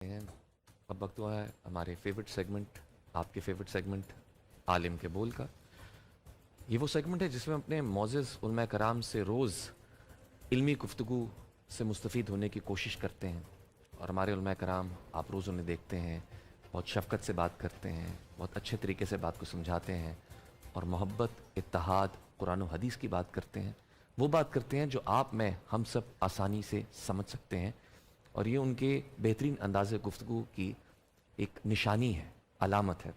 ہیں اب وقت ہوا ہے ہمارے فیوریٹ سیگمنٹ، آپ کے فیوریٹ سیگمنٹ عالم کے بول کا۔ یہ وہ سیگمنٹ ہے جس میں اپنے معزز علماء کرام سے روز علمی گفتگو سے مستفید ہونے کی کوشش کرتے ہیں، اور ہمارے علماء کرام آپ روز انہیں دیکھتے ہیں، بہت شفقت سے بات کرتے ہیں، بہت اچھے طریقے سے بات کو سمجھاتے ہیں، اور محبت، اتحاد، قرآن و حدیث کی بات کرتے ہیں۔ وہ بات کرتے ہیں جو آپ میں ہم سب آسانی سے سمجھ سکتے ہیں، اور یہ ان کے بہترین انداز گفتگو کی ایک نشانی ہے، علامت ہے۔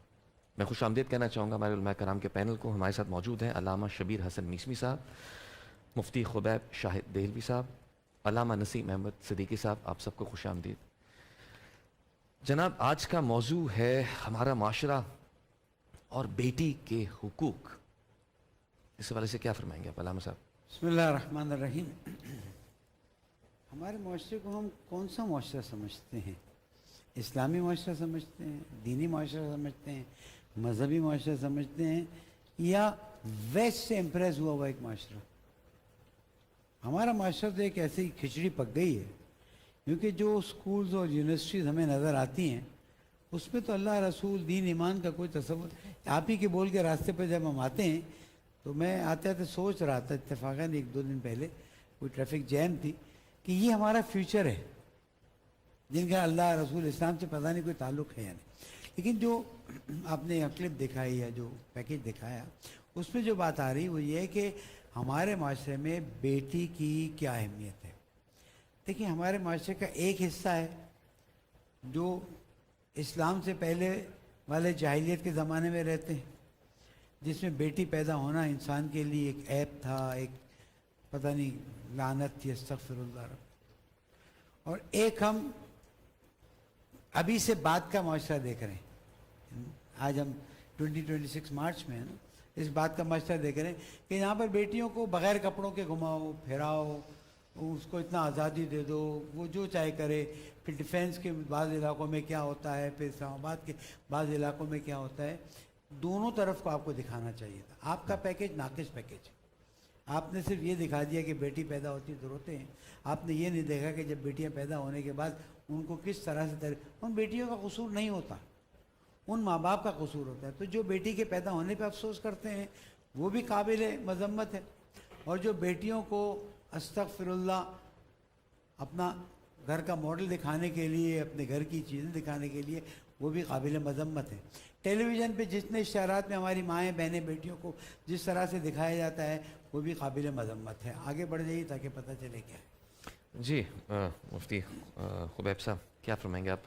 میں خوش آمدید کہنا چاہوں گا ہمارے علماء کرام کے پینل کو۔ ہمارے ساتھ موجود ہیں علامہ شبیر حسن میسمی صاحب، مفتی خبیب شاہد دہلوی صاحب، علامہ نسیم احمد صدیقی صاحب، آپ سب کو خوش آمدید۔ جناب، آج کا موضوع ہے ہمارا معاشرہ اور بیٹی کے حقوق۔ اس حوالے سے کیا فرمائیں گے آپ علامہ صاحب؟ بسم اللہ الرحمن الرحیم۔ ہمارے معاشرے کو ہم کون سا معاشرہ سمجھتے ہیں؟ اسلامی معاشرہ سمجھتے ہیں، دینی معاشرہ سمجھتے ہیں، مذہبی معاشرہ سمجھتے ہیں، یا ویسٹ سے امپریس ہوا ہوا ایک معاشرہ؟ ہمارا معاشرہ تو ایک ایسی کھچڑی پک گئی ہے، کیونکہ جو اسکولز اور یونیورسٹیز ہمیں نظر آتی ہیں اس میں تو اللہ رسول دین ایمان کا کوئی تصور۔ آپ ہی کے بول کے راستے پہ جب ہم آتے ہیں تو میں آتے آتے سوچ رہا تھا، اتفاقاً ایک دو دن پہلے کوئی ٹریفک جیم تھی، کہ یہ ہمارا فیوچر ہے جن کا اللہ رسول اسلام سے پتہ نہیں کوئی تعلق ہے یا نہیں۔ لیکن جو آپ نے کلپ دکھائی ہے، جو پیکیج دکھایا، اس میں جو بات آ رہی وہ یہ ہے کہ ہمارے معاشرے میں بیٹی کی کیا اہمیت ہے۔ دیکھیں، ہمارے معاشرے کا ایک حصہ ہے جو اسلام سے پہلے والے جاہلیت کے زمانے میں رہتے ہیں، جس میں بیٹی پیدا ہونا انسان کے لیے ایک عیب تھا، ایک پتہ نہیں لعنت تھی، استغفر اللہ رب۔ اور ایک ہم ابھی سے بعد کا معاشرہ دیکھ رہے ہیں۔ آج ہم 2026 مارچ میں ہیں نا، اس بات کا معاشرہ دیکھ رہے ہیں کہ یہاں پر بیٹیوں کو بغیر کپڑوں کے گھماؤ پھراؤ، اس کو اتنا آزادی دے دو، وہ جو چاہے کرے۔ پھر ڈیفینس کے بعض علاقوں میں کیا ہوتا ہے، پھر اسلام آباد کے بعض علاقوں میں کیا ہوتا ہے۔ دونوں طرف کو آپ کو دکھانا چاہیے تھا۔ آپ کا پیکیج ناقص پیکیج ہے۔ آپ نے صرف یہ دکھا دیا کہ بیٹی پیدا ہوتی تو روتے ہیں، آپ نے یہ نہیں دیکھا کہ جب بیٹیاں پیدا ہونے کے بعد ان کو کس طرح سے ان بیٹیوں کا قصور نہیں ہوتا، ان ماں باپ کا قصور ہوتا ہے۔ تو جو بیٹی کے پیدا ہونے پہ افسوس کرتے ہیں وہ بھی قابل مذمت ہے، اور جو بیٹیوں کو استغفر اللہ اپنا گھر کا ماڈل دکھانے کے لیے، اپنے گھر کی چیزیں دکھانے کے لیے، وہ بھی قابل مذمت ہے۔ ٹیلی ویژن پہ جتنے اشتہارات میں ہماری مائیں بہنیں بیٹیوں کو جس طرح سے دکھایا جاتا ہے وہ بھی قابل مذمت ہے۔ آگے بڑھ جائیے تاکہ پتہ چلے کیا ہے۔ جی مفتی خبیب صاحب، کیا فرمائیں گے آپ؟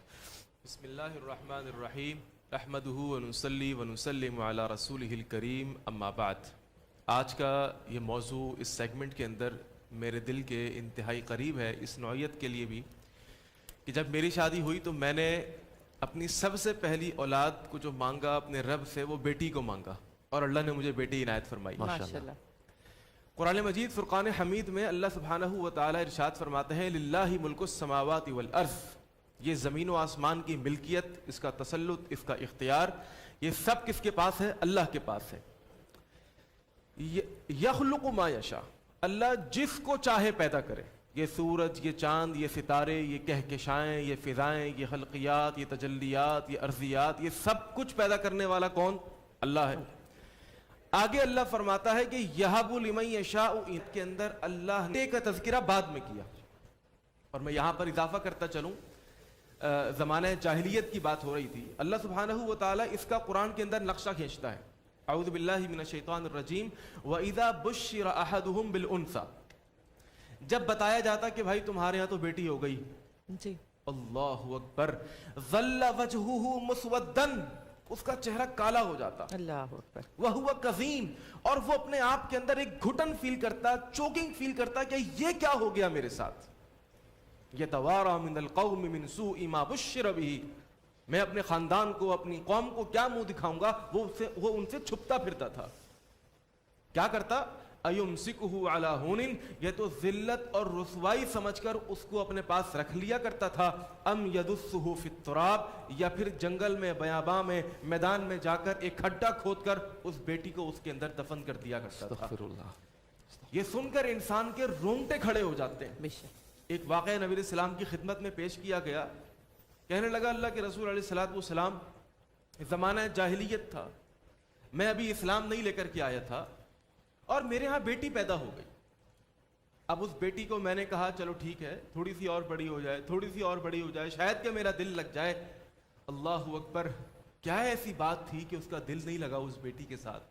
بسم اللہ الرحمن الرحیم، نحمدہ ونصلی ونسلم علی رسولہ الکریم، اما بعد۔ آج کا یہ موضوع اس سیگمنٹ کے اندر میرے دل کے انتہائی قریب ہے، اس نوعیت کے لیے بھی کہ جب میری شادی ہوئی تو میں نے اپنی سب سے پہلی اولاد کو جو مانگا اپنے رب سے، وہ بیٹی کو مانگا، اور اللہ نے مجھے بیٹی عنایت فرمائی ماشاءاللہ۔ قرآن مجید فرقان حمید میں اللہ سبحانہ و تعالی ارشاد فرماتے ہیں، للہ ملک السماوات والارض، یہ زمین و آسمان کی ملکیت، اس کا تسلط، اس کا اختیار، یہ سب کس کے پاس ہے؟ اللہ کے پاس ہے۔ یخلق ما یشاء، اللہ جس کو چاہے پیدا کرے۔ یہ سورج، یہ چاند، یہ ستارے، یہ کہکشائیں، یہ فضائیں، یہ خلقیات، یہ تجلیات، یہ ارضیات، یہ سب کچھ پیدا کرنے والا کون؟ اللہ ہے۔ آگے اللہ فرماتا ہے کہ یہب لمن یشاء، ان کے اندر اللہ نے کا تذکرہ بعد میں کیا، اور میں یہاں پر اضافہ کرتا چلوں، زمانہ جاہلیت کی بات ہو رہی تھی۔ اللہ سبحانہ و تعالیٰ اس کا قرآن کے اندر نقشہ کھینچتا ہے۔ اعوذ باللہ من الشیطان الرجیم، وَإِذَا بُشِّرَ أَحَدُهُمْ بِالْأُنثىٰ، جب بتایا جاتا کہ بھائی تمہارے ہاں تو بیٹی ہو گئی، جی، اللہ اکبر، ظَلَّ وَجْهُهُ مُسْوَدًّا، اس کا چہرہ کالا ہو جاتا، اللہ اکبر، وَهُوَ كَظِيمٌ، اور وہ اپنے آپ کے اندر ایک گھٹن فیل کرتا، چوکنگ فیل کرتا کہ یہ کیا ہو گیا میرے ساتھ۔ يَتَوَارَى مِنَ الْقَوْمِ مِنْ سُوءِ مَا بُشِّرَ بِهِ، میں اپنے خاندان کو، اپنی قوم کو کیا منہ دکھاؤں گا؟ وہ ان سے چھپتا پھرتا تھا۔ کیا کرتا؟ اَيُمْسِكُهُ عَلَى هُونٍ، یہ تو ذلت اور رسوائی سمجھ کر اس کو اپنے پاس رکھ لیا کرتا تھا، ام يَدُسُّهُ فِي التُّرَابِ، یا پھر جنگل میں، بیاباں میں، میدان میں جا کر ایک کھڈا کھود کر اس بیٹی کو اس کے اندر دفن کر دیا کرتا تھا۔ استغفر اللہ۔ یہ سن کر انسان کے رونگٹے کھڑے ہو جاتے ہیں۔ بے شک، ایک واقعہ نبی علیہ السلام کی خدمت میں پیش کیا گیا کہنے لگا اللہ کے رسول علیہ الصلوۃ والسلام زمانہ جاہلیت تھا, میں ابھی اسلام نہیں لے کر کے آیا تھا اور میرے ہاں بیٹی پیدا ہو گئی. اب اس بیٹی کو میں نے کہا چلو ٹھیک ہے تھوڑی سی اور بڑی ہو جائے, تھوڑی سی اور بڑی ہو جائے, شاید کہ میرا دل لگ جائے. اللہ اکبر, کیا ایسی بات تھی کہ اس کا دل نہیں لگا اس بیٹی کے ساتھ.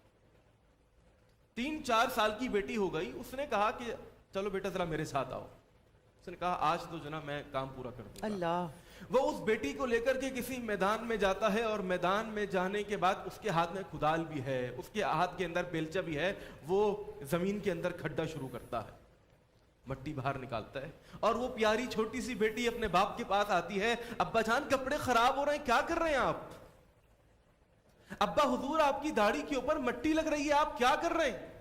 3-4 سال کی بیٹی ہو گئی. اس نے کہا کہ چلو بیٹا ذرا میرے ساتھ آؤ. اس نے کہا آج تو جناب میں کام پورا کر دوں گا. اللہ. وہ اس بیٹی کو لے کر کے کسی میدان میں جاتا ہے اور میدان میں جانے کے بعد اس کے ہاتھ میں کدال بھی ہے, اس کے ہاتھ کے اندر بیلچا بھی ہے. وہ زمین کے اندر کھڈا شروع کرتا ہے, مٹی باہر نکالتا ہے اور وہ پیاری چھوٹی سی بیٹی اپنے باپ کے پاس آتی ہے. ابا جان کپڑے خراب ہو رہے ہیں, کیا کر رہے ہیں آپ؟ ابا حضور آپ کی داڑھی کے اوپر مٹی لگ رہی ہے, آپ کیا کر رہے ہیں؟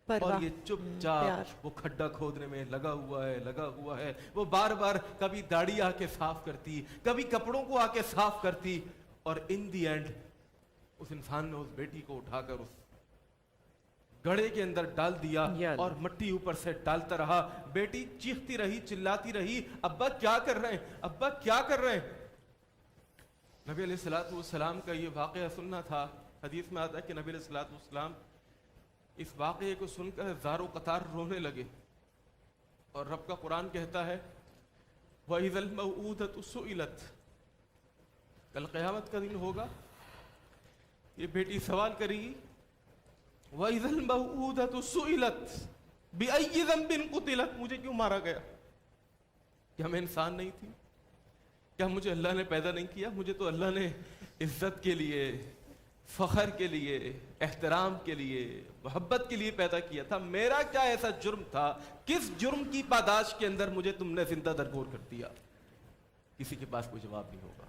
اور یہ چپ چاپ وہ کھڈا کھودنے میں لگا ہوا ہے. وہ بار بار کبھی داڑھی آ کے صاف کرتی, کبھی کپڑوں کو آ کے صاف کرتی, اور ان دی اینڈ اس انسان نے اس بیٹی کو اٹھا کر اس گڑھے کے اندر ڈال دیا اور مٹی اوپر سے ڈالتا رہا. بیٹی چیختی رہی, چلاتی رہی, ابا کیا کر رہے ہیں, ابا کیا کر رہے ہیں. نبی علیہ الصلوۃ والسلام کا یہ واقعہ سننا تھا. حدیث میں آتا ہے کہ نبی علیہ الصلوۃ والسلام اس واقعے کو سن کر زار و قطار رونے لگے, اور رب کا قرآن کہتا ہے وَإِذَا الْمَوْءُودَةُ سُئِلَتْ, کل قیامت کا دن ہوگا, یہ بیٹی سوال کرے گی وَإِذَا الْمَوْءُودَةُ سُئِلَتْ بِأَيِّ ذَنبٍ قُتِلَتْ, مجھے کیوں مارا گیا؟ کیا میں انسان نہیں تھی؟ کیا مجھے اللہ نے پیدا نہیں کیا؟ مجھے تو اللہ نے عزت کے لیے, فخر کے لیے, احترام کے لیے, محبت کے لیے پیدا کیا تھا. میرا کیا ایسا جرم تھا, کس جرم کی پاداش کے اندر مجھے تم نے زندہ درگور کر دیا؟ کسی کے پاس کوئی جواب نہیں ہوگا.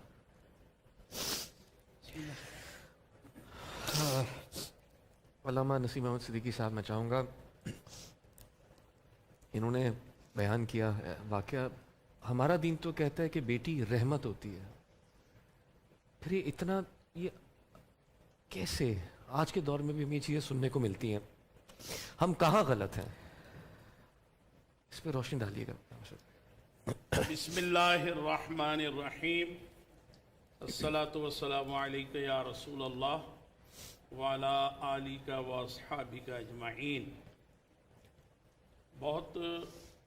علامہ نسیم احمد صدیقی صاحب, میں چاہوں گا, انہوں نے بیان کیا واقعہ, ہمارا دین تو کہتا ہے کہ بیٹی رحمت ہوتی ہے, پھر یہ اتنا, یہ کیسے آج کے دور میں بھی ہمیں یہ چیزیں سننے کو ملتی ہیں, ہم کہاں غلط ہیں؟ اس پہ روشنی ڈالیے گا. بسم اللہ الرحمن الرحیم. الصلاۃ والسلام علیک یا رسول اللہ وعلی آلک واصحابک اجمعین. بہت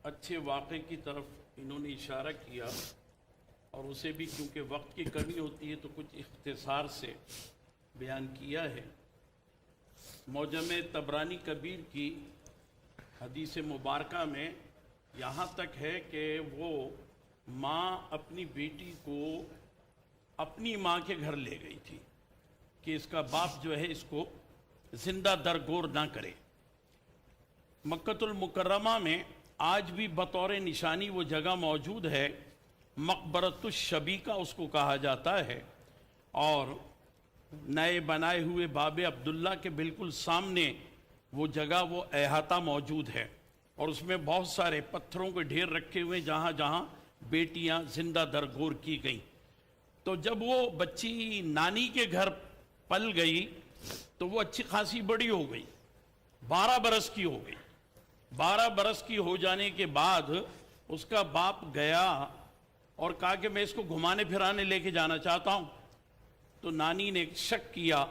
اچھے واقعے کی طرف انہوں نے اشارہ کیا, اور اسے بھی کیونکہ وقت کی کمی ہوتی ہے تو کچھ اختصار سے بیان کیا ہے. معجم طبرانی کبیر کی حدیث مبارکہ میں یہاں تک ہے کہ وہ ماں اپنی بیٹی کو اپنی ماں کے گھر لے گئی تھی کہ اس کا باپ جو ہے اس کو زندہ درگور نہ کرے. مکۃ المکرمہ میں آج بھی بطور نشانی وہ جگہ موجود ہے, مقبرۃ الشبیکہ اس کو کہا جاتا ہے, اور نئے بنائے ہوئے باب عبداللہ کے بالکل سامنے وہ جگہ, وہ احاطہ موجود ہے, اور اس میں بہت سارے پتھروں کے ڈھیر رکھے ہوئے جہاں جہاں بیٹیاں زندہ درگور کی گئیں. تو جب وہ بچی نانی کے گھر پل گئی تو وہ اچھی خاصی بڑی ہو گئی, 12 برس کی ہو گئی. 12 برس کی ہو جانے کے بعد اس کا باپ گیا اور کہا کہ میں اس کو گھمانے پھرانے لے کے جانا چاہتا ہوں. تو نانی نے شک کیا,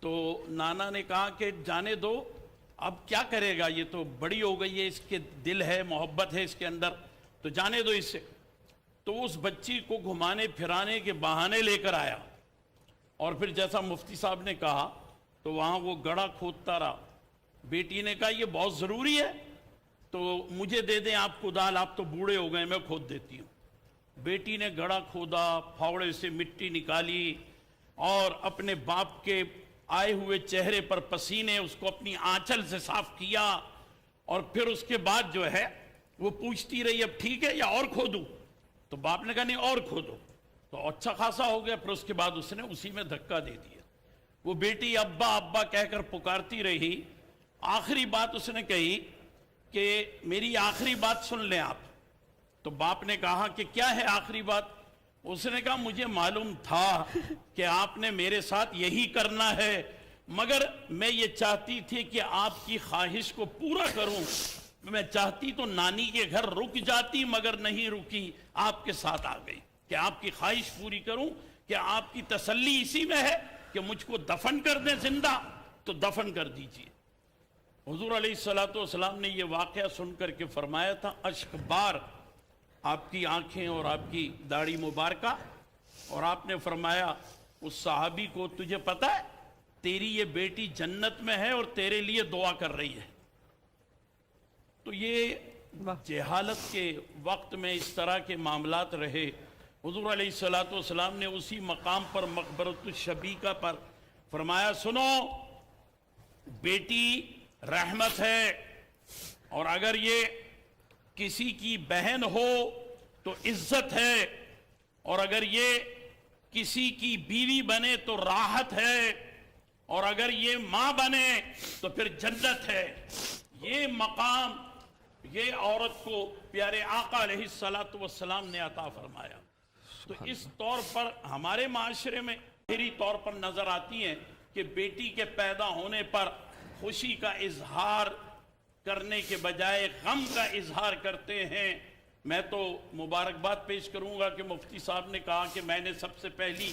تو نانا نے کہا کہ جانے دو, اب کیا کرے گا, یہ تو بڑی ہو گئی ہے, اس کے دل ہے, محبت ہے اس کے اندر, تو جانے دو اس سے. تو اس بچی کو گھمانے پھرانے کے بہانے لے کر آیا, اور پھر جیسا مفتی صاحب نے کہا تو وہاں وہ گڑھا کھودتا رہا. بیٹی نے کہا یہ بہت ضروری ہے, تو مجھے دے دیں آپ کدال, آپ تو بوڑھے ہو گئے, میں کھود دیتی ہوں. بیٹی نے گڑھا کھودا, پھاوڑے سے مٹی نکالی, اور اپنے باپ کے آئے ہوئے چہرے پر پسینے اس کو اپنی آنچل سے صاف کیا, اور پھر اس کے بعد جو ہے وہ پوچھتی رہی اب ٹھیک ہے یا اور کھودوں؟ تو باپ نے کہا نہیں اور کھودو. تو اچھا خاصا ہو گیا. پھر اس کے بعد اس نے اسی میں دھکا دے دیا. وہ بیٹی ابا ابا کہہ کر پکارتی رہی. آخری بات اس نے کہی کہ میری آخری بات سن لیں آپ. تو باپ نے کہا کہ کیا ہے آخری بات؟ اس نے کہا مجھے معلوم تھا کہ آپ نے میرے ساتھ یہی کرنا ہے, مگر میں یہ چاہتی تھی کہ آپ کی خواہش کو پورا کروں. میں چاہتی تو نانی کے گھر رک جاتی, مگر نہیں رکی, آپ کے ساتھ آ گئی. کہ آپ کی خواہش پوری کروں کہ آپ کی تسلی اسی میں ہے کہ مجھ کو دفن کر دیں زندہ تو دفن کر دیجئے۔ حضور علیہ السلام نے یہ واقعہ سن کر کے فرمایا تھا، اشک بار آپ کی آنکھیں اور آپ کی داڑھی مبارکہ، اور آپ نے فرمایا اس صحابی کو، تجھے پتہ ہے تیری یہ بیٹی جنت میں ہے اور تیرے لیے دعا کر رہی ہے۔ تو یہ جہالت کے وقت میں اس طرح کے معاملات رہے۔ حضور علیہ السلام نے اسی مقام پر مقبرۃ الشبیکہ پر فرمایا، سنو بیٹی رحمت ہے، اور اگر یہ کسی کی بہن ہو تو عزت ہے، اور اگر یہ کسی کی بیوی بنے تو راحت ہے، اور اگر یہ ماں بنے تو پھر جنت ہے۔ یہ مقام یہ عورت کو پیارے آقا علیہ السلام نے عطا فرمایا۔ تو اس طور پر ہمارے معاشرے میں ظاہری طور پر نظر آتی ہیں کہ بیٹی کے پیدا ہونے پر خوشی کا اظہار کرنے کے بجائے غم کا اظہار کرتے ہیں۔ میں تو مبارکباد پیش کروں گا کہ مفتی صاحب نے کہا کہ میں نے سب سے پہلی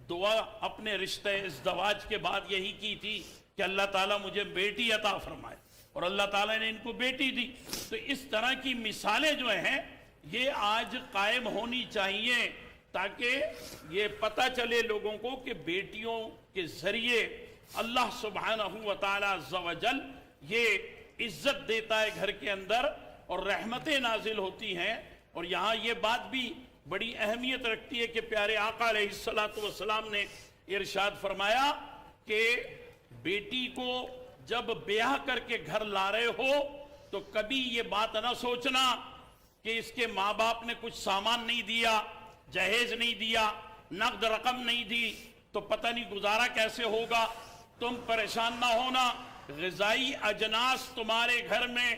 دعا اپنے رشتہ ازدواج کے بعد یہی کی تھی کہ اللہ تعالیٰ مجھے بیٹی عطا فرمائے، اور اللہ تعالیٰ نے ان کو بیٹی دی۔ تو اس طرح کی مثالیں جو ہیں یہ آج قائم ہونی چاہیے، تاکہ یہ پتہ چلے لوگوں کو کہ بیٹیوں کے ذریعے اللہ سبحانہ و تعالیٰ عز و جل یہ عزت دیتا ہے گھر کے اندر، اور رحمتیں نازل ہوتی ہیں۔ اور یہاں یہ بات بھی بڑی اہمیت رکھتی ہے کہ پیارے آقا علیہ السلام نے ارشاد فرمایا کہ بیٹی کو جب بیاہ کر کے گھر لا رہے ہو تو کبھی یہ بات نہ سوچنا کہ اس کے ماں باپ نے کچھ سامان نہیں دیا، جہیز نہیں دیا، نقد رقم نہیں دی تو پتہ نہیں گزارا کیسے ہوگا۔ تم پریشان نہ ہونا، غذائی اجناس تمہارے گھر میں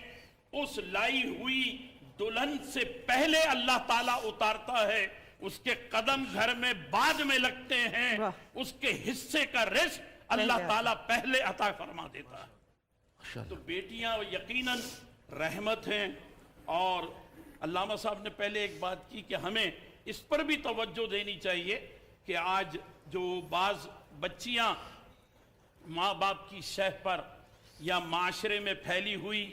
اس لائی ہوئی دلہن سے پہلے اللہ تعالیٰ اتارتا ہے، اس کے قدم گھر میں بعد میں لگتے ہیں، اس کے حصے کا رزق اللہ تعالیٰ پہلے عطا فرما دیتا ہے۔ تو بیٹیاں یقیناً رحمت ہیں، اور علامہ صاحب نے پہلے ایک بات کی کہ ہمیں اس پر بھی توجہ دینی چاہیے کہ آج جو بعض بچیاں ماں باپ کی شہ پر یا معاشرے میں پھیلی ہوئی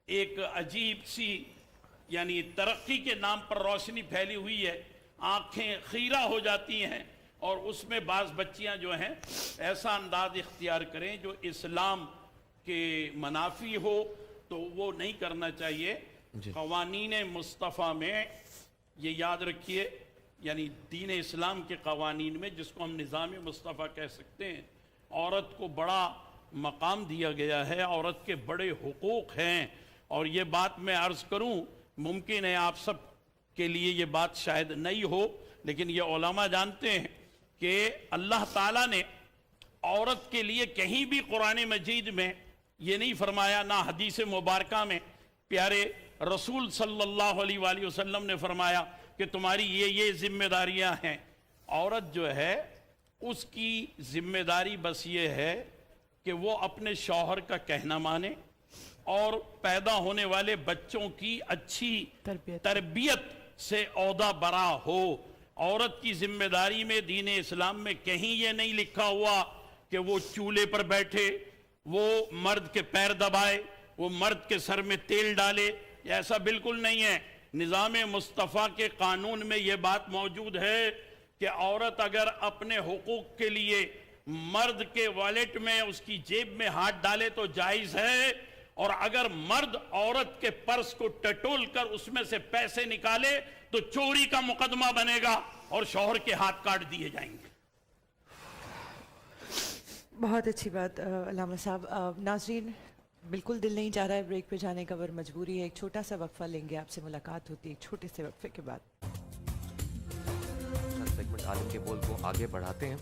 ایک عجیب سی یعنی ترقی کے نام پر روشنی پھیلی ہوئی ہے، آنکھیں خیرہ ہو جاتی ہیں، اور اس میں بعض بچیاں جو ہیں ایسا انداز اختیار کریں جو اسلام کے منافی ہو، تو وہ نہیں کرنا چاہیے۔ قوانین مصطفیٰ میں یہ یاد رکھیے، یعنی دین اسلام کے قوانین میں، جس کو ہم نظام مصطفیٰ کہہ سکتے ہیں، عورت کو بڑا مقام دیا گیا ہے، عورت کے بڑے حقوق ہیں۔ اور یہ بات میں عرض کروں، ممکن ہے آپ سب کے لیے یہ بات شاید نہیں ہو، لیکن یہ علماء جانتے ہیں کہ اللہ تعالیٰ نے عورت کے لیے کہیں بھی قرآن مجید میں یہ نہیں فرمایا، نہ حدیث مبارکہ میں پیارے رسول صلی اللہ علیہ وآلہ وسلم نے فرمایا کہ تمہاری یہ ذمہ داریاں ہیں۔ عورت جو ہے اس کی ذمہ داری بس یہ ہے کہ وہ اپنے شوہر کا کہنا مانے اور پیدا ہونے والے بچوں کی اچھی تربیت سے عہدہ برا ہو۔ عورت کی ذمہ داری میں دین اسلام میں کہیں یہ نہیں لکھا ہوا کہ وہ چولہے پر بیٹھے، وہ مرد کے پیر دبائے، وہ مرد کے سر میں تیل ڈالے، ایسا بالکل نہیں ہے۔ نظام مصطفیٰ کے قانون میں یہ بات موجود ہے کہ عورت اگر اپنے حقوق کے لیے مرد کے والیٹ میں، اس کی جیب میں ہاتھ ڈالے تو جائز ہے، اور اگر مرد عورت کے پرس کو ٹٹول کر اس میں سے پیسے نکالے تو چوری کا مقدمہ بنے گا اور شوہر کے ہاتھ کاٹ دیے جائیں گے۔ بہت اچھی بات علامہ صاحب۔ ناظرین، بالکل دل نہیں چاہ رہا ہے بریک پہ جانے کا، پر مجبوری ہے۔ ایک چھوٹا سا وقفہ لیں گے، آپ سے ملاقات ہوتی ہے ایک چھوٹے سے وقفے کے بعد۔ سیگمنٹ عالم کے بول کو آگے بڑھاتے ہیں۔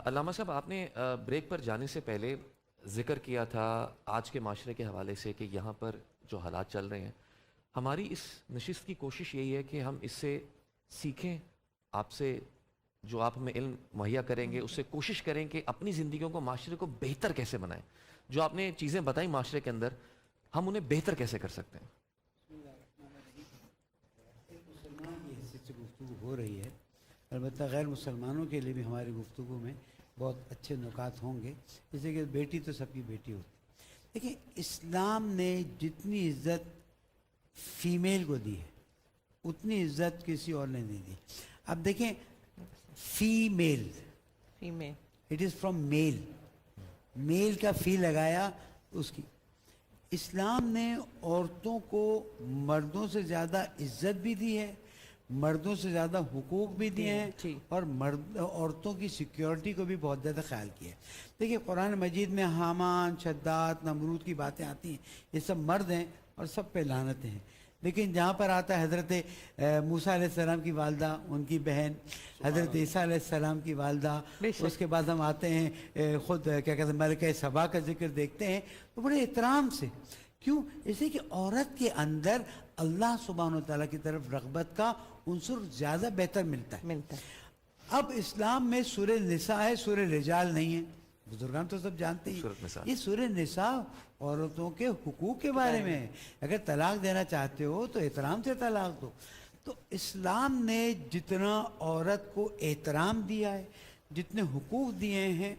علامہ صاحب، آپ نے بریک پر جانے سے پہلے ذکر کیا تھا آج کے معاشرے کے حوالے سے کہ یہاں پر جو حالات چل رہے ہیں، ہماری اس نشست کی کوشش یہی ہے کہ ہم اس سے سیکھیں، آپ سے جو آپ ہمیں علم مہیا کریں گے اس سے کوشش کریں کہ اپنی زندگیوں کو، معاشرے کو بہتر کیسے بنائیں۔ جو آپ نے چیزیں بتائیں معاشرے کے اندر، ہم انہیں بہتر کیسے کر سکتے ہیں؟ مسلمان کی حیثیت سے گفتگو ہو رہی ہے البتہ غیر مسلمانوں کے لیے بھی ہماری گفتگو میں بہت اچھے نکات ہوں گے. جیسے کہ بیٹی تو سب کی بیٹی ہوتی ہے. دیکھیں اسلام نے جتنی عزت فیمیل کو دی ہے اتنی عزت کسی اور نے نہیں دی. اب دیکھیں female female it is from male, male کا فی لگایا اس کی. اسلام نے عورتوں کو مردوں سے زیادہ عزت بھی دی ہے, مردوں سے زیادہ حقوق بھی دیے ہیں, جی. اور عورتوں کی سیکیورٹی کو بھی بہت زیادہ خیال کیا ہے. دیکھیے قرآن مجید میں حامان, شداد, نمرود کی باتیں آتی ہیں, یہ سب مرد ہیں اور سب پہ لعنتیں ہیں. لیکن جہاں پر آتا ہے حضرت موسیٰ علیہ السلام کی والدہ, ان کی بہن حضرت عیسیٰ علیہ السلام کی والدہ, اس کے بعد ہم آتے ہیں خود کیا کہتے ہیں ملکہ سبا کا ذکر دیکھتے ہیں تو بڑے احترام سے. کیوں؟ اس لیے کہ عورت کے اندر اللہ سبحانہ وتعالیٰ کی طرف رغبت کا عنصر زیادہ بہتر ملتا ہے. اب اسلام میں سورہ نساء ہے, سورہ رجال نہیں ہے. بزرگان تو سب جانتے ہیں سورۃ نساء. یہ سورہ نساء عورتوں کے حقوق کے بارے میں ہے. اگر طلاق دینا چاہتے ہو تو احترام سے طلاق دو. تو اسلام نے جتنا عورت کو احترام دیا ہے, جتنے حقوق دیے ہیں,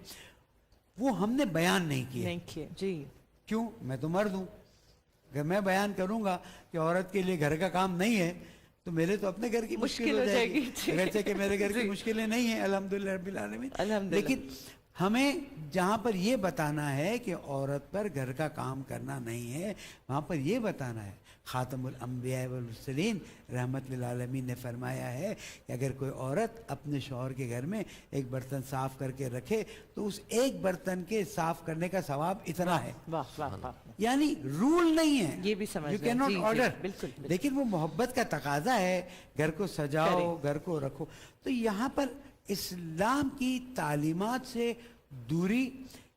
وہ ہم نے بیان نہیں کیے. نہیں کیے جی. کیوں؟ میں تو مرد ہوں. اگر میں بیان کروں گا کہ عورت کے لیے گھر کا کام نہیں ہے تو میرے تو اپنے گھر کی مشکل ہو جائے گی. اگرچہ کہ میرے گھر کی مشکلیں نہیں ہیں الحمدللہ رب العالمین, لیکن ہمیں جہاں پر یہ بتانا ہے کہ عورت پر گھر کا کام کرنا نہیں ہے, وہاں پر یہ بتانا ہے. خاتم الانبیاء والمرسلین رحمت للعالمین نے فرمایا ہے کہ اگر کوئی عورت اپنے شوہر کے گھر میں ایک برتن صاف کر کے رکھے تو اس ایک برتن کے صاف کرنے کا ثواب اتنا ہے. یعنی رول نہیں ہے, یہ بھی سمجھ یو کین ناٹ آرڈر, بالکل, لیکن وہ محبت کا تقاضا ہے. گھر کو سجاؤ, گھر کو رکھو. تو یہاں پر اسلام کی تعلیمات سے دوری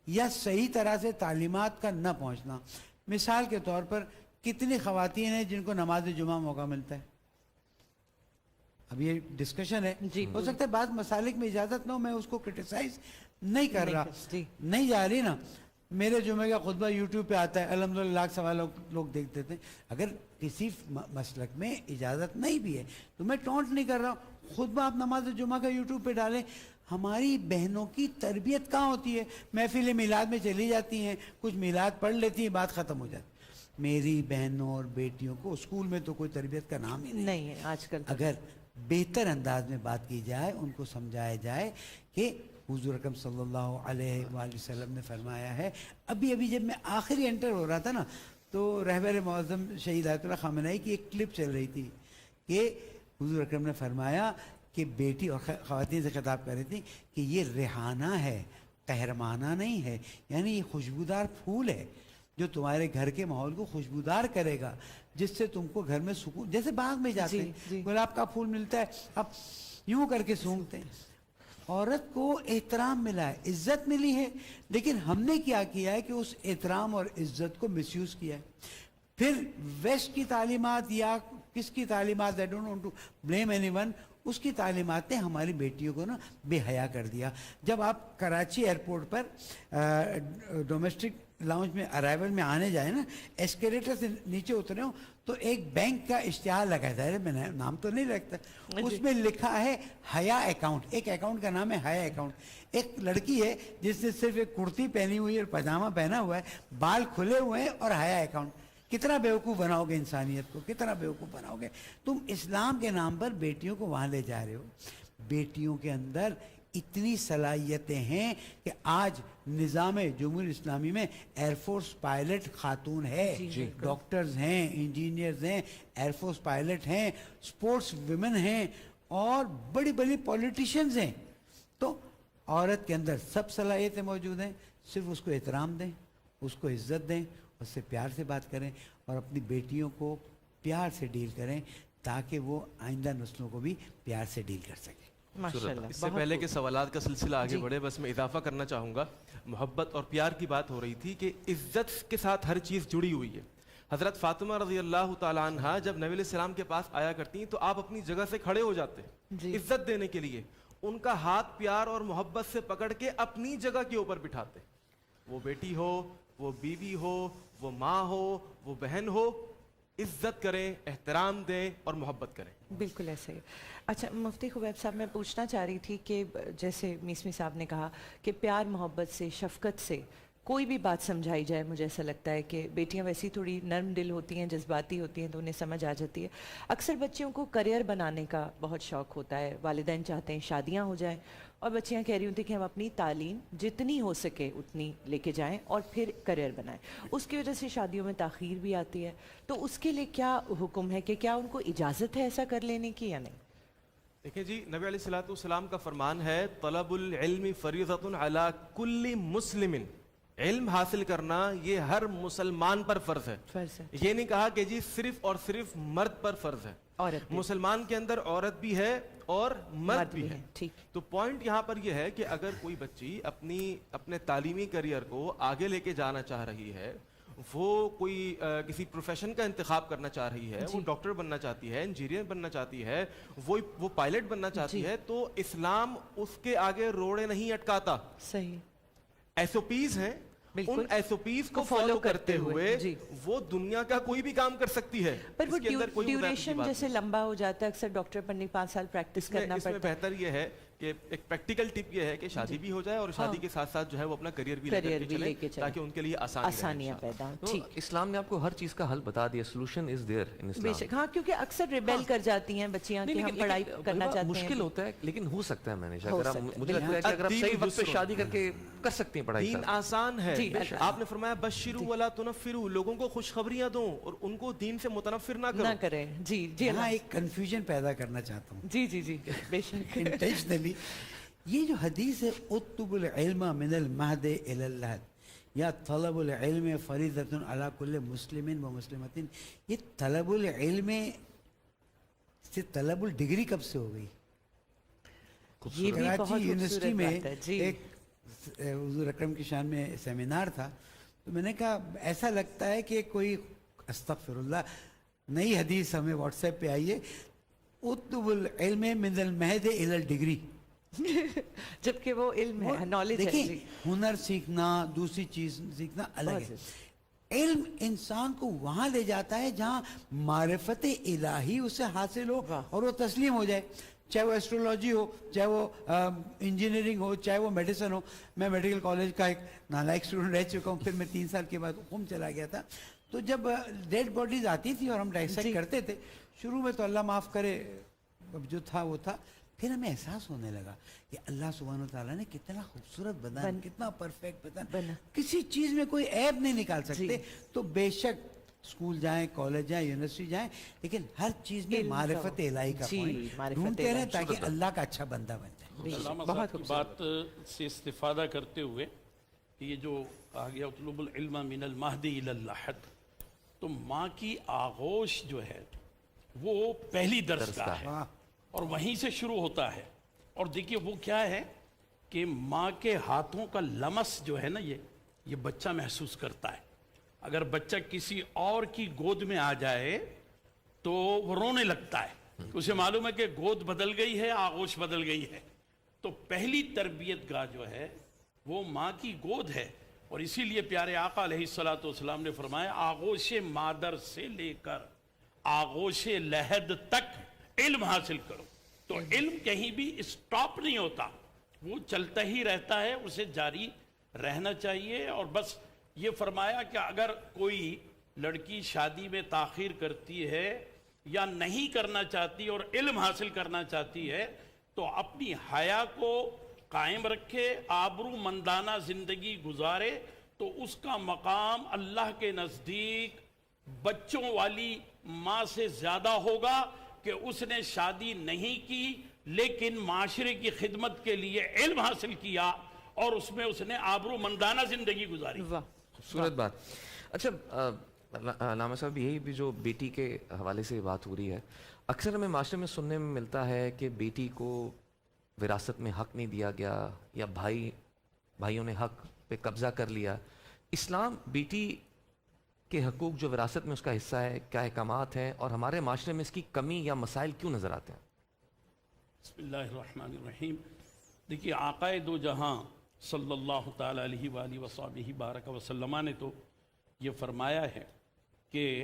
یا صحیح طرح سے تعلیمات کا نہ پہنچنا. مثال کے طور پر کتنی خواتین ہیں جن کو نماز جمعہ موقع ملتا ہے؟ اب یہ ڈسکشن ہے, ہو سکتا ہے بعض مسالک میں اجازت نہ ہو, میں اس کو کرٹیسائز نہیں کر رہا, نہیں جا رہی نا. میرے جمعے کا خطبہ یوٹیوب پہ آتا ہے, الحمدللہ لاکھ سوا لوگ دیکھ دیتے ہیں. اگر کسی مسلک میں اجازت نہیں بھی ہے تو میں ٹونٹ نہیں کر رہا ہوں, خطبہ آپ نماز جمعہ کا یوٹیوب پہ ڈالیں. ہماری بہنوں کی تربیت کہاں ہوتی ہے؟ محفل میلاد میں چلی جاتی ہیں, کچھ میلاد پڑھ لیتی ہیں, بات ختم ہو جاتی. میری بہنوں اور بیٹیوں کو اسکول میں تو کوئی تربیت کا نام ہی نہیں ہے آج کل. اگر بہتر انداز میں بات کی جائے, ان کو سمجھایا جائے کہ حضور اکرم صلی اللہ علیہ وآلہ وسلم نے فرمایا ہے. ابھی جب میں آخری انٹر ہو رہا تھا نا تو رہبر معظم شہید آیت اللہ خامنہئی کی ایک کلپ چل رہی تھی کہ حضور اکرم نے فرمایا کہ بیٹی, اور خواتین سے خطاب کر رہی تھی کہ یہ ریحانہ ہے, قہرمانہ نہیں ہے. یعنی یہ خوشبودار پھول ہے جو تمہارے گھر کے ماحول کو خوشبودار کرے گا, جس سے تم کو گھر میں سکون, جیسے باغ میں جاتے ہیں گلاب کا پھول ملتا ہے, آپ یوں کر کے سونگتے ہیں. عورت کو احترام ملا ہے, عزت ملی ہے, لیکن ہم نے کیا کیا ہے کہ اس احترام اور عزت کو مس یوز کیا ہے. پھر ویسٹ کی تعلیمات یا کس کی تعلیمات, I don't want to blame anyone, اس کی تعلیمات نے ہماری بیٹیوں کو نا بے حیا کر دیا. جب آپ کراچی ایئرپورٹ پر ڈومیسٹک لاؤنج میں ارائیول میں آنے جائیں نا, ایسکیلیٹر سے نیچے اترے ہوں تو ایک بینک کا اشتہار لگا ہے, میں نے نام تو نہیں رکھتا, اس میں لکھا ہے حیا اکاؤنٹ. ایک اکاؤنٹ کا نام ہے حیا اکاؤنٹ. ایک لڑکی ہے جس نے صرف ایک کرتی پہنی ہوئی اور پاجامہ پہنا ہوا ہے, بال کھلے ہوئے ہیں, اور حیا اکاؤنٹ. کتنا بیوقوف بناؤ گے انسانیت کو, کتنا بیوقوف بناؤ گے تم. اسلام کے نام پر بیٹیوں کو وہاں لے جا رہے ہو. بیٹیوں کے اندر اتنی صلاحیتیں ہیں کہ آج نظام جمہوریہ اسلامی میں ایئر فورس پائلٹ خاتون ہے, ڈاکٹرز ہیں, انجینئرز ہیں, ایئر فورس پائلٹ ہیں, سپورٹس ویمن ہیں, اور بڑی بڑی پولیٹیشنز ہیں. تو عورت کے اندر سب صلاحیتیں موجود ہیں, صرف اس کو احترام دیں, اس کو عزت دیں, اس سے پیار سے بات کریں, اور اپنی بیٹیوں کو پیار سے ڈیل کریں تاکہ وہ آئندہ نسلوں کو بھی پیار سے ڈیل کر سکیں. اس سے پہلے کہ سوالات کا سلسلہ آگے بڑھے, بس میں اضافہ کرنا چاہوں گا. محبت اور پیار کی بات ہو رہی تھی کہ عزت کے ساتھ ہر چیز جڑی ہوئی ہے. حضرت فاطمہ رضی اللہ تعالیٰ عنہ جب نبی علیہ السلام کے پاس آیا کرتی تو آپ اپنی جگہ سے کھڑے ہو جاتے عزت دینے کے لیے. ان کا ہاتھ پیار اور محبت سے پکڑ کے اپنی جگہ کے اوپر بٹھاتے. وہ بیٹی ہو, وہ بیوی ہو, وہ ماں ہو, وہ بہن ہو, عزت کریں, احترام دیں اور محبت کریں. بالکل ایسے ہی. اچھا مفتی خبیب صاحب, میں پوچھنا چاہ رہی تھی کہ جیسے میسمی صاحب نے کہا کہ پیار محبت سے, شفقت سے کوئی بھی بات سمجھائی جائے, مجھے ایسا لگتا ہے کہ بیٹیاں ویسی تھوڑی نرم دل ہوتی ہیں, جذباتی ہوتی ہیں, تو انہیں سمجھ آ جاتی ہے. اکثر بچیوں کو کریئر بنانے کا بہت شوق ہوتا ہے, والدین چاہتے ہیں شادیاں ہو جائیں, اور بچیاں کہہ رہی ہوتی ہیں کہ ہم اپنی تعلیم جتنی ہو سکے اتنی لے کے جائیں اور پھر کریئر بنائیں. اس کی وجہ سے شادیوں میں تاخیر بھی آتی ہے, تو اس کے لیے کیا حکم ہے, کہ کیا ان کو اجازت ہے ایسا کر لینے کی یا نہیں؟ دیکھیں جی, نبی علیہ الصلوۃ والسلام کا فرمان ہے طلب العلم فریضۃ علی کل مسلم, علم حاصل کرنا یہ ہر مسلمان پر فرض ہے. فرض ہے. یہ نہیں کہا کہ جی صرف اور صرف مرد پر فرض ہے, عورت بھی. مسلمان کے اندر عورت بھی ہے اور مرد بھی ہے. ٹھیک. تو پوائنٹ یہاں پر یہ ہے کہ اگر کوئی بچی اپنے تعلیمی کریئر کو آگے لے کے جانا چاہ رہی ہے, وہ کوئی کسی پروفیشن کا انتخاب کرنا چاہ رہی ہے, وہ ڈاکٹر بننا چاہتی ہے, انجینئر بننا چاہتی ہے, وہ پائلٹ بننا چاہتی ہے, تو اسلام اس کے آگے روڑے نہیں اٹکاتا. صحیح. ایس او پیز ہیں, ان ایس او پیز کو فالو کرتے ہوئے وہ دنیا کا کوئی بھی کام کر سکتی ہے. پر وہ ڈیوریشن جیسے لمبا ہو جاتا ہے, اکثر ڈاکٹر پڑھنے 5 سال پریکٹس کرنا پڑتا ہے. اس میں بہتر یہ ہے کہ ایک پریکٹیکل ٹپ یہ ہے کہ شادی بھی ہو جائے اور شادی کے ساتھ ساتھ جو ہے وہ اپنا کریئر بھی لے کے چلیں, تاکہ ان کے لیے آسانیاں پیدا ہوں. اسلام نے آپ کو ہر چیز کا حل بتا دیا, سولوشن از دیئر ان اسلام. بے شک. ہاں, کیونکہ اکثر ریبیل کر جاتی ہیں بچیاں کہ ہم پڑھائی کرنا چاہتے ہیں. مشکل ہوتا ہے لیکن ہو سکتا ہے مینیج. اگر مجھے لگتا ہے کہ اگر آپ صحیح وقت پہ شادی کر کے کر سکتی ہیں پڑھائی. دین آسان ہے. آپ نے فرمایا بشروا ولا تنفروا, لوگوں کو خوشخبریاں دو اور ان کو دین سے متنفر نہ کریں. جی جی. یہاں ایک کنفیوژن پیدا کرنا چاہتا ہوں. جی جی جی, بے شک. انٹینشنلی یہ جو حدیث ہے اطلب العلم من المہد الی اللحد, یا طلب العلم فریضۃ علی کل مسلم و مسلمۃ, یہ طلب العلم سے طلب الڈگری کب سے ہو گئی؟ یہ بھی بہت کراچی یونیورسٹی میں خوبصورت. ایک حضور اکرم کی شان میں سیمینار تھا, تو میں نے کہا ایسا لگتا ہے کہ کوئی استغفر اللہ نئی حدیث ہمیں واٹس ایپ پہ آئی ہے, اطلب العلم من المہد الی الڈگری. جبکہ وہ علم ہے, نالج ہے. دیکھیں, ہنر سیکھنا, دوسری چیز سیکھنا الگ ہے. علم انسان کو وہاں لے جاتا ہے جہاں معرفت الہی اسے حاصل ہو اور وہ تسلیم ہو جائے, چاہے وہ ایسٹرولوجی ہو, چاہے وہ انجینئرنگ ہو, چاہے وہ میڈیسن ہو. میں میڈیکل کالج کا ایک نالائق اسٹوڈنٹ رہ چکا ہوں, پھر میں 3 سال کے بعد قم چلا گیا تھا. تو جب ڈیڈ باڈیز آتی تھی اور ہم ڈائسیکٹ کرتے تھے, شروع میں تو اللہ معاف کرے جو تھا وہ تھا, پھر ہمیں احساس ہونے لگا کہ اللہ سبحانہ وتعالیٰ نے کتنا خوبصورت بدن, کتنا پرفیکٹ بدن, کسی چیز میں کوئی عیب نہیں نکال سکتے. تو بے شک اسکول جائیں, کالج جائیں, یونیورسٹی جائیں, لیکن ہر چیز میں معرفت الہی کا پوائنٹ ڈھونڈتے رہیں تاکہ اللہ کا اچھا بندہ بن جائے. علامہ صاحب کی بات سے استفادہ کرتے ہوئے کہ یہ جو کہا گیا اطلب العلم من المہد الی اللحد, تو ماں کی آغوش جو ہے وہ پہلی درسگاہ ہے اور وہیں سے شروع ہوتا ہے. اور دیکھیے وہ کیا ہے کہ ماں کے ہاتھوں کا لمس جو ہے نا, یہ بچہ محسوس کرتا ہے. اگر بچہ کسی اور کی گود میں آ جائے تو وہ رونے لگتا ہے, اسے معلوم ہے کہ گود بدل گئی ہے, آغوش بدل گئی ہے. تو پہلی تربیت گاہ جو ہے وہ ماں کی گود ہے, اور اسی لیے پیارے آقا علیہ الصلوۃ والسلام نے فرمایا آغوش مادر سے لے کر آغوش لحد تک علم حاصل کرو. تو علم کہیں بھی اسٹاپ نہیں ہوتا, وہ چلتا ہی رہتا ہے, اسے جاری رہنا چاہیے. اور بس یہ فرمایا کہ اگر کوئی لڑکی شادی میں تاخیر کرتی ہے یا نہیں کرنا چاہتی اور علم حاصل کرنا چاہتی ہے تو اپنی حیا کو قائم رکھے, آبرو مندانہ زندگی گزارے, تو اس کا مقام اللہ کے نزدیک بچوں والی ماں سے زیادہ ہوگا کہ اس نے شادی نہیں کی لیکن معاشرے کی خدمت کے لیے علم حاصل کیا اور اس میں اس نے آبرو مندانہ زندگی گزاری. خوبصورت بات. اچھا علامہ صاحب, یہی بھی جو بیٹی کے حوالے سے بات ہو رہی ہے, اکثر ہمیں معاشرے میں سننے میں ملتا ہے کہ بیٹی کو وراثت میں حق نہیں دیا گیا یا بھائیوں نے حق پہ قبضہ کر لیا. اسلام بیٹی کے حقوق جو وراثت میں اس کا حصہ ہے, کیا احکامات ہیں, اور ہمارے معاشرے میں اس کی کمی یا مسائل کیوں نظر آتے ہیں؟ بسم اللہ الرحمن الرحیم. دیکھیے آقا دو جہاں صلی اللہ تعالی علیہ وآلہ وصحبہ بارک وسلم نے تو یہ فرمایا ہے کہ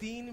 3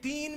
3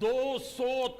200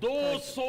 200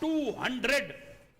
200